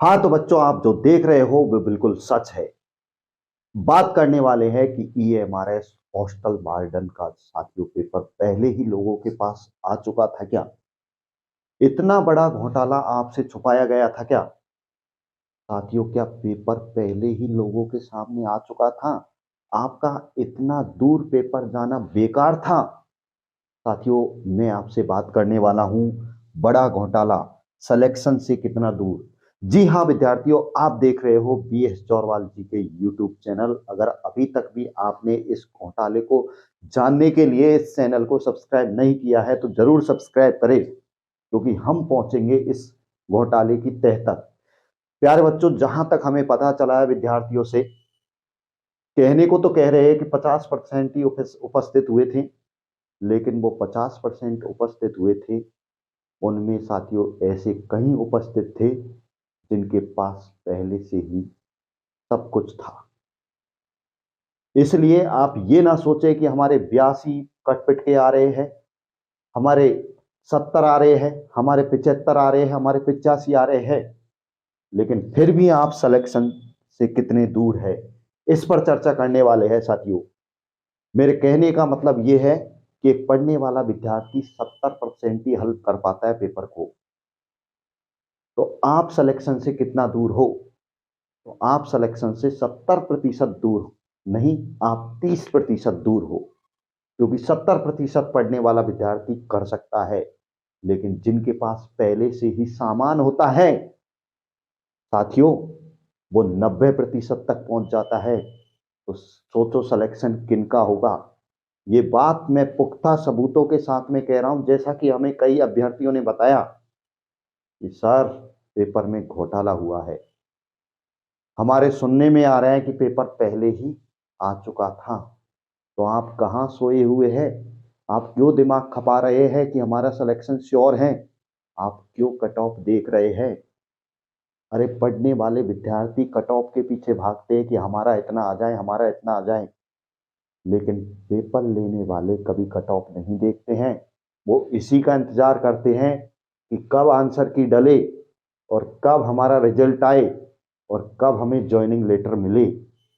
हाँ तो बच्चों, आप जो देख रहे हो वो बिल्कुल सच है। बात करने वाले हैं कि ईएमआरएस हॉस्टल वार्डन का साथियों पेपर पहले ही लोगों के पास आ चुका था क्या? इतना बड़ा घोटाला आपसे छुपाया गया था क्या? साथियों, क्या पेपर पहले ही लोगों के सामने आ चुका था? आपका इतना दूर पेपर जाना बेकार था? साथियों, मैं आपसे बात करने वाला हूं बड़ा घोटाला सिलेक्शन से कितना दूर। जी हां विद्यार्थियों, आप देख रहे हो बीएस चौरवाल जी के यूट्यूब चैनल। अगर अभी तक भी आपने इस घोटाले को जानने के लिए इस चैनल को सब्सक्राइब नहीं किया है तो जरूर सब्सक्राइब करें, क्योंकि हम पहुंचेंगे इस घोटाले की तह तक। प्यारे बच्चों, जहां तक हमें पता चला है विद्यार्थियों से, कहने को तो कह रहे हैं कि 50% ही उपस्थित हुए थे, लेकिन वो 50% उपस्थित हुए थे, उनमें साथियों ऐसे कहीं उपस्थित थे जिनके पास पहले से ही सब कुछ था। इसलिए आप ये ना सोचे कि हमारे 82 कटपिट के आ रहे हैं, हमारे 70 आ रहे हैं, हमारे 75 आ रहे हैं, हमारे 85 आ रहे हैं, लेकिन फिर भी आप सिलेक्शन से कितने दूर है, इस पर चर्चा करने वाले हैं साथियों। मेरे कहने का मतलब यह है कि एक पढ़ने वाला विद्यार्थी 70% ही हल कर पाता है पेपर को। तो आप सिलेक्शन से कितना दूर हो? तो आप सिलेक्शन से 70% दूर नहीं, आप 30% दूर हो। क्योंकि 70% पढ़ने वाला विद्यार्थी कर सकता है, लेकिन जिनके पास पहले से ही सामान होता है साथियों, वो 90% तक पहुंच जाता है। तो सोचो सिलेक्शन किनका होगा। ये बात मैं पुख्ता सबूतों के साथ में कह रहा हूं, जैसा कि हमें कई अभ्यर्थियों ने बताया कि सर पेपर में घोटाला हुआ है। हमारे सुनने में आ रहा है कि पेपर पहले ही आ चुका था। तो आप कहां सोए हुए हैं? आप क्यों दिमाग खपा रहे हैं कि हमारा सिलेक्शन श्योर है? आप क्यों कट ऑफ देख रहे हैं? अरे पढ़ने वाले विद्यार्थी कट ऑफ के पीछे भागते हैं कि हमारा इतना आ जाए, हमारा इतना आ जाए, लेकिन पेपर लेने वाले कभी कट ऑफ नहीं देखते हैं। वो इसी का इंतजार करते हैं कि कब आंसर की डले और कब हमारा रिजल्ट आए और कब हमें ज्वाइनिंग लेटर मिले।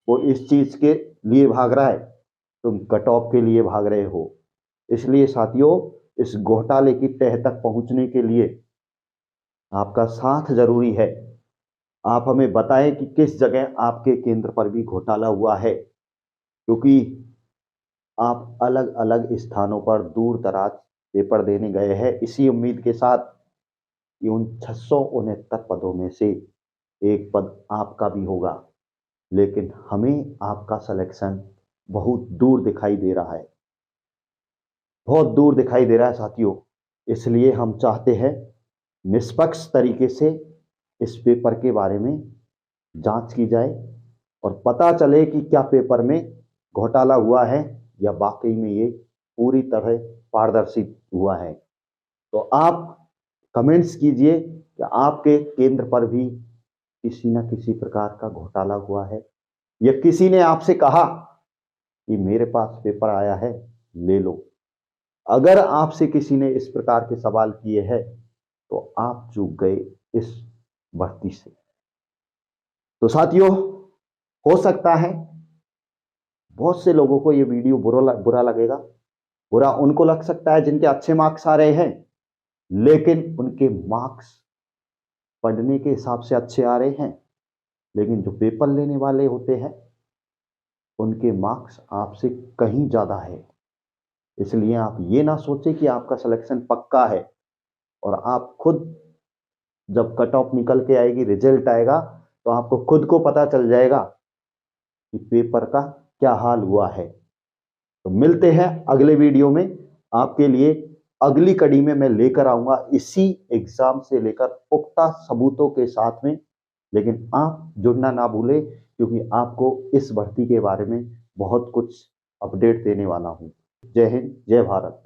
वो इस चीज के लिए भाग रहा है, तुम कट ऑफ के लिए भाग रहे हो। इसलिए साथियों, इस घोटाले की तह तक पहुंचने के लिए आपका साथ जरूरी है। आप हमें बताएं कि किस जगह आपके केंद्र पर भी घोटाला हुआ है, क्योंकि आप अलग अलग स्थानों पर दूर दराज पेपर देने गए हैं इसी उम्मीद के साथ कि उन 669 पदों में से एक पद आपका भी होगा। लेकिन हमें आपका सिलेक्शन बहुत दूर दिखाई दे रहा है, बहुत दूर दिखाई दे रहा है साथियों। इसलिए हम चाहते हैं निष्पक्ष तरीके से इस पेपर के बारे में जांच की जाए और पता चले कि क्या पेपर में घोटाला हुआ है या वाकई में ये पूरी तरह पारदर्शी हुआ है। तो आप कमेंट्स कीजिए कि आपके केंद्र पर भी किसी न किसी प्रकार का घोटाला हुआ है, या किसी ने आपसे कहा कि मेरे पास पेपर आया है, ले लो। अगर आपसे किसी ने इस प्रकार के सवाल किए हैं तो आप चूक गए इस भर्ती से। तो साथियों, हो सकता है बहुत से लोगों को यह वीडियो बुरा लगेगा। बुरा उनको लग सकता है जिनके अच्छे मार्क्स आ रहे हैं, लेकिन उनके मार्क्स पढ़ने के हिसाब से अच्छे आ रहे हैं, लेकिन जो पेपर लेने वाले होते हैं उनके मार्क्स आपसे कहीं ज्यादा है। इसलिए आप ये ना सोचें कि आपका सिलेक्शन पक्का है और आप खुद जब कट ऑफ निकल के आएगी, रिजल्ट आएगा, तो आपको खुद को पता चल जाएगा कि पेपर का क्या हाल हुआ है। तो मिलते हैं अगले वीडियो में। आपके लिए अगली कड़ी में मैं लेकर आऊंगा इसी एग्जाम से लेकर पुख्ता सबूतों के साथ में। लेकिन आप जुड़ना ना भूलें, क्योंकि आपको इस भर्ती के बारे में बहुत कुछ अपडेट देने वाला हूं। जय हिंद, जय भारत।